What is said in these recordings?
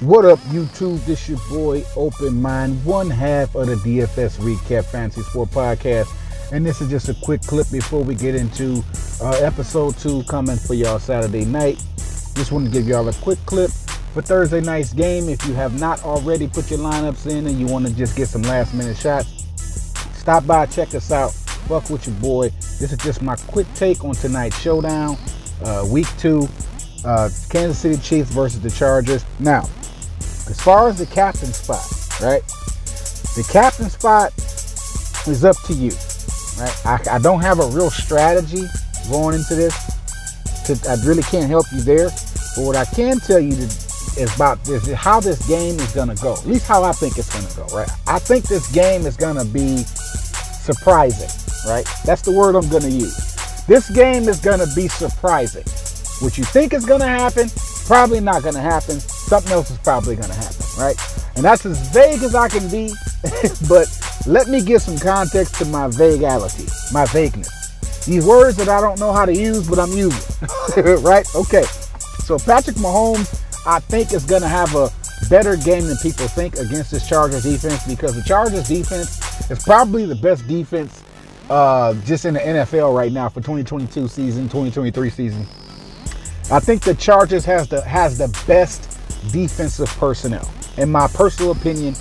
What up, YouTube? This your boy, Open Mind, one half of the DFS Recap Fantasy Sport Podcast. And this is just a quick clip before we get into episode 2 coming for y'all Saturday night. Just want to give y'all a quick clip for Thursday night's game. If you have not already put your lineups in and you want to just get some last minute shots, stop by, check us out. Fuck with your boy. This is just my quick take on tonight's Showdown, week 2, Kansas City Chiefs versus the Chargers. Now, as far as the captain spot, right? The captain spot is up to you, right? I don't have a real strategy going into this. I really can't help you there. But what I can tell you is about this, is how this game is going to go. At least how I think it's going to go, right? I think this game is going to be surprising, right? That's the word I'm going to use. This game is going to be surprising. What you think is going to happen, probably not going to happen. Something else is probably going to happen, right? And that's as vague as I can be, but let me give some context to my vaguality, my vagueness. These words that I don't know how to use, but I'm using, right? Okay, so Patrick Mahomes, I think, is going to have a better game than people think against this Chargers defense, because the Chargers defense is probably the best defense just in the NFL right now for 2022 season, 2023 season. I think the Chargers has the best defensive personnel, in my personal opinion,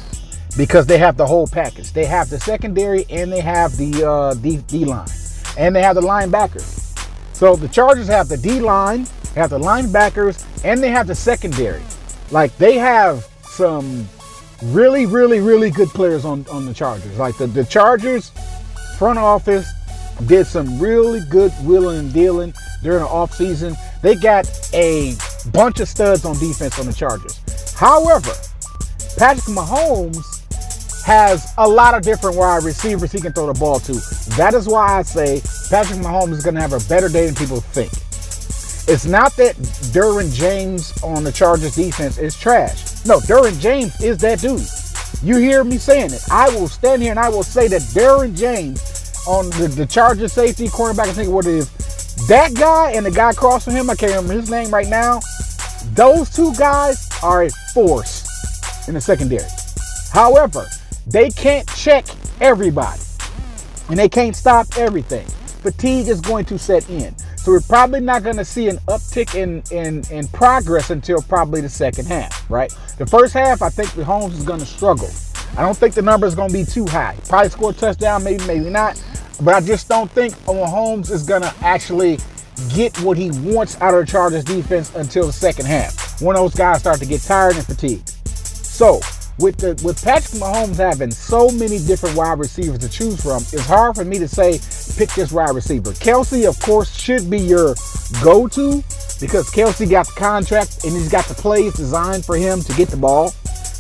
because they have the whole package. They have the secondary, and they have the D-line, and they have the linebackers. So the Chargers have the D-line, they have the linebackers, and they have the secondary. Like, they have some really, really, really good players on the Chargers. Like, the Chargers front office did some really good wheeling and dealing during the offseason. They got a bunch of studs on defense on the Chargers. However, Patrick Mahomes has a lot of different wide receivers he can throw the ball to. That is why I say Patrick Mahomes is going to have a better day than people think. It's not that Derwin James on the Chargers defense is trash. No, Derwin James is that dude. You hear me saying it. I will stand here and I will say that Derwin James on the Chargers safety, cornerback, I think what it is, that guy and the guy across from him, I can't remember his name right now, those two guys are a force in the secondary. However, they can't check everybody, and they can't stop everything. Fatigue is going to set in. So we're probably not going to see an uptick in progress until probably the second half, right? The first half, I think Mahomes is going to struggle. I don't think the number is going to be too high. Probably score a touchdown, maybe not. But I just don't think Mahomes is going to actually get what he wants out of the Chargers defense until the second half, when those guys start to get tired and fatigued. So with Patrick Mahomes having so many different wide receivers to choose from, it's hard for me to say pick this wide receiver. Kelce, of course, should be your go-to, because Kelce got the contract and he's got the plays designed for him to get the ball.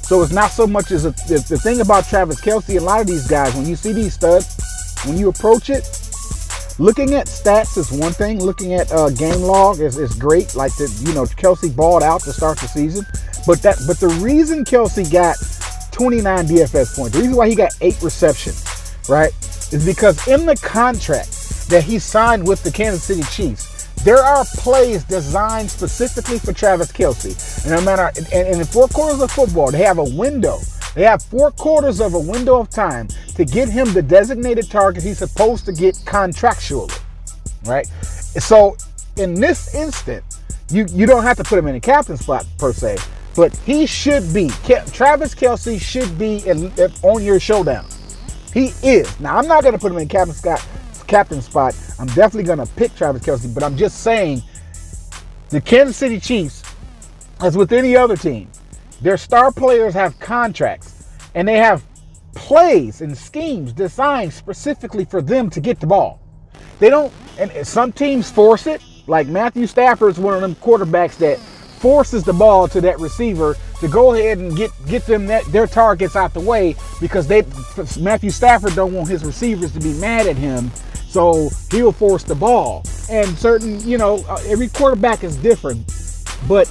So it's not so much as the thing about Travis Kelce. A lot of these guys, when you see these studs, when you approach it, looking at stats is one thing. Looking at game log is great. Like, Kelce balled out to start the season. But the reason Kelce got 29 DFS points, the reason why he got 8 receptions, right, is because in the contract that he signed with the Kansas City Chiefs, there are plays designed specifically for Travis Kelce. And no matter, and in 4 quarters of football, they have a window. They have 4 quarters of a window of time to get him the designated target he's supposed to get contractually, right? So in this instant, you don't have to put him in a captain spot per se, but he should be, Travis Kelce should be on your Showdown. He is. Now, I'm not going to put him in captain spot. I'm definitely going to pick Travis Kelce, but I'm just saying the Kansas City Chiefs, as with any other team, their star players have contracts, and they have plays and schemes designed specifically for them to get the ball. They don't, and some teams force it, like Matthew Stafford is one of them quarterbacks that forces the ball to that receiver to go ahead and get them their targets out the way, because Matthew Stafford don't want his receivers to be mad at him, so he'll force the ball. And certain, every quarterback is different, but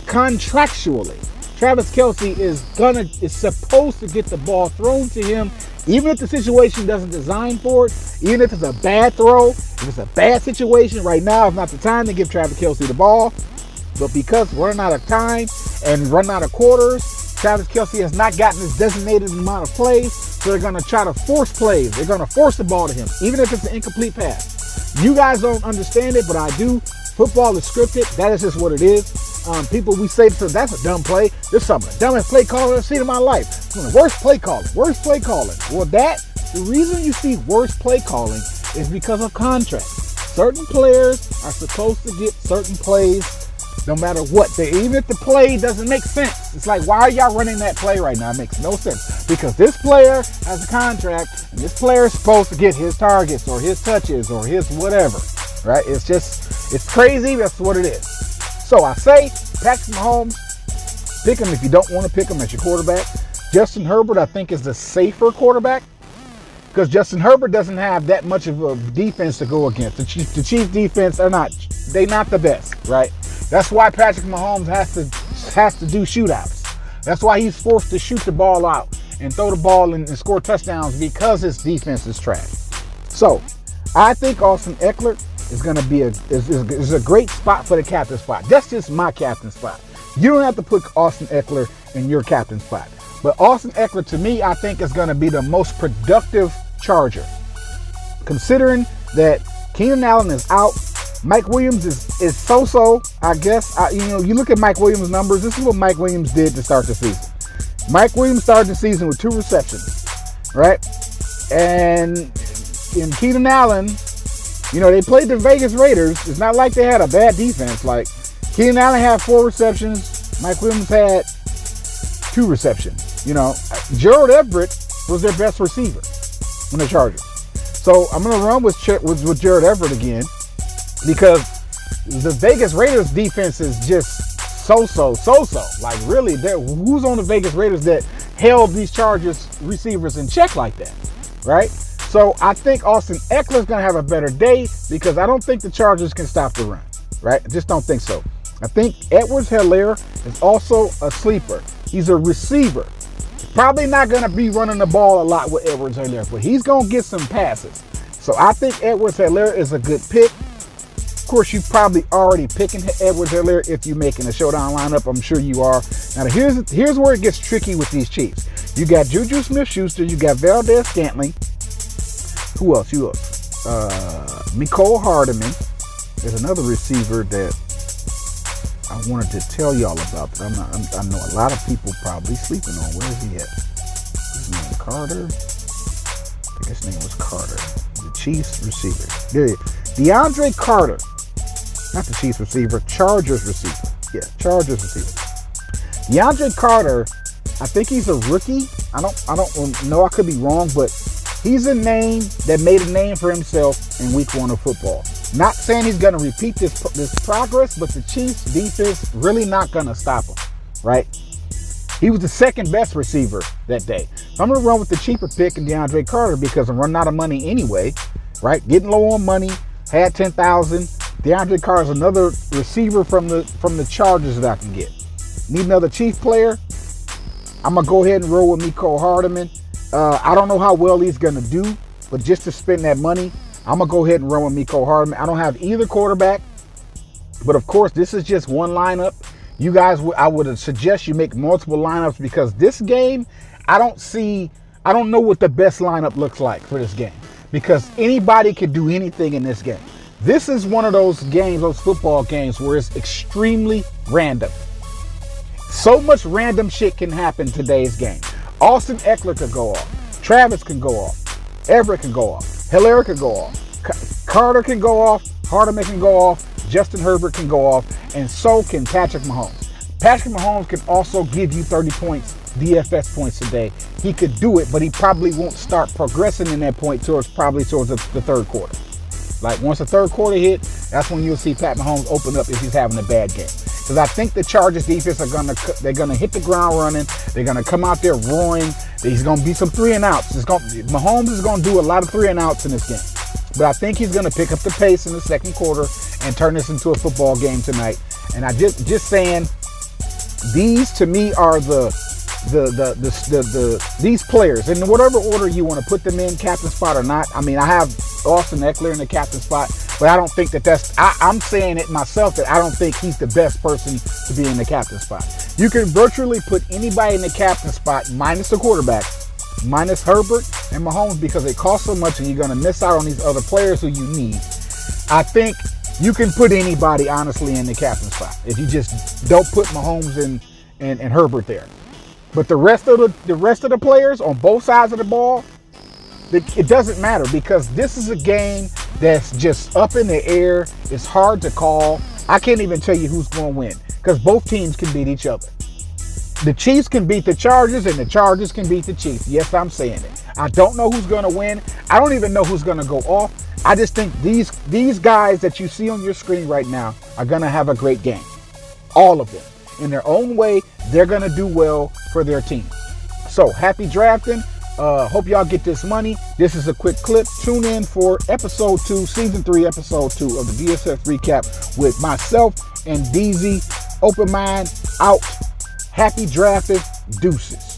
contractually, Travis Kelce is supposed to get the ball thrown to him, even if the situation doesn't design for it, even if it's a bad throw, if it's a bad situation. Right now is not the time to give Travis Kelce the ball. But because we're running out of time and running out of quarters, Travis Kelce has not gotten his designated amount of plays, so they're going to try to force plays. They're going to force the ball to him, even if it's an incomplete pass. You guys don't understand it, but I do. Football is scripted. That is just what it is. People, we say, so that's a dumb play. This is some of the dumbest play calling I've seen in my life. Worst play calling. Well, the reason you see worst play calling is because of contracts. Certain players are supposed to get certain plays no matter what. Even if the play doesn't make sense. It's like, why are y'all running that play right now? It makes no sense. Because this player has a contract, and this player is supposed to get his targets or his touches or his whatever. Right? It's crazy. That's what it is. So I say, Patrick Mahomes, pick him if you don't want to pick him as your quarterback. Justin Herbert, I think, is the safer quarterback because Justin Herbert doesn't have that much of a defense to go against. The Chiefs defense they're not the best, right? That's why Patrick Mahomes has to do shootouts. That's why he's forced to shoot the ball out and throw the ball and score touchdowns because his defense is trash. So I think Austin Eckler is going to be a great spot for the captain spot. That's just my captain spot. You don't have to put Austin Eckler in your captain spot. But Austin Eckler, to me, I think is going to be the most productive Charger. Considering that Keenan Allen is out, Mike Williams is so-so, I guess. You look at Mike Williams' numbers. This is what Mike Williams did to start the season. Mike Williams started the season with 2 receptions, right? And in Keenan Allen, they played the Vegas Raiders. It's not like they had a bad defense. Like, Keenan Allen had 4 receptions. Mike Williams had 2 receptions. Gerald Everett was their best receiver in the Chargers. So I'm going to run with Gerald Everett again because the Vegas Raiders defense is just so-so. Like, really, who's on the Vegas Raiders that held these Chargers receivers in check like that, right? So I think Austin Eckler's going to have a better day because I don't think the Chargers can stop the run, right? I just don't think so. I think Edwards-Helaire is also a sleeper. He's a receiver. Probably not going to be running the ball a lot with Edwards-Helaire, but he's going to get some passes. So I think Edwards-Helaire is a good pick. Of course, you're probably already picking Edwards-Helaire if you're making a Showdown lineup. I'm sure you are. Now, here's where it gets tricky with these Chiefs. You got Juju Smith-Schuster. You got Valdez-Scantling. Who else? Mecole Hardman. There's another receiver that I wanted to tell y'all about, but I know a lot of people probably sleeping on. Where is he at? His name Carter. I think his name was Carter. The Chiefs receiver. There he is. DeAndre Carter. Not the Chiefs receiver. Chargers receiver. Yeah, Chargers receiver. DeAndre Carter, I think he's a rookie. I don't know. I could be wrong, but he's a name that made a name for himself in week 1 of football. Not saying he's going to repeat this progress, but the Chiefs defense really not going to stop him, right? He was the second best receiver that day. So I'm going to run with the cheaper pick in DeAndre Carter because I'm running out of money anyway, right? Getting low on money, had 10,000. DeAndre Carter is another receiver from the Chargers that I can get. Need another Chief player? I'm going to go ahead and roll with Mecole Hardman. I don't know how well he's going to do, but just to spend that money, I'm going to go ahead and run with Mecole Hardman. I don't have either quarterback, but of course, this is just one lineup. You guys, I would suggest you make multiple lineups because this game, I don't know what the best lineup looks like for this game because anybody can do anything in this game. This is one of those games, those football games where it's extremely random. So much random shit can happen today's game. Austin Eckler could go off. Travis can go off. Everett can go off. Helaire can go off. Carter can go off. Hardman can go off. Justin Herbert can go off. And so can Patrick Mahomes. Patrick Mahomes can also give you 30 points, DFS points today. He could do it, but he probably won't start progressing in that point towards the third quarter. Like once the third quarter hit, that's when you'll see Pat Mahomes open up if he's having a bad game. Because I think the Chargers defense they're gonna hit the ground running. They're gonna come out there roaring. There's gonna be some 3-and-outs. Mahomes is gonna do a lot of 3-and-outs in this game. But I think he's gonna pick up the pace in the second quarter and turn this into a football game tonight. And I just saying, these to me are these players in whatever order you want to put them in, captain spot or not. I mean, I have Austin Eckler in the captain spot. But I don't think I'm saying it myself that I don't think he's the best person to be in the captain spot. You can virtually put anybody in the captain spot minus the quarterback, minus Herbert and Mahomes, because they cost so much and you're going to miss out on these other players who you need. I think you can put anybody, honestly, in the captain spot if you just don't put Mahomes and Herbert there. But the rest of the players on both sides of the ball, it doesn't matter, because this is a game that's just up in the air. It's hard to call. I can't even tell you who's going to win, because both teams can beat each other. The Chiefs can beat the Chargers, and the Chargers can beat the Chiefs. Yes, I'm saying it. I don't know who's going to win. I don't even know who's going to go off. I just think these guys that you see on your screen right now are going to have a great game. All of them. In their own way, they're going to do well for their team. So, happy drafting. Hope y'all get this money. This is a quick clip. Tune in for episode 2, season 3, episode 2 of the DSF recap with myself and DZ. Open mind out. Happy drafting. Deuces.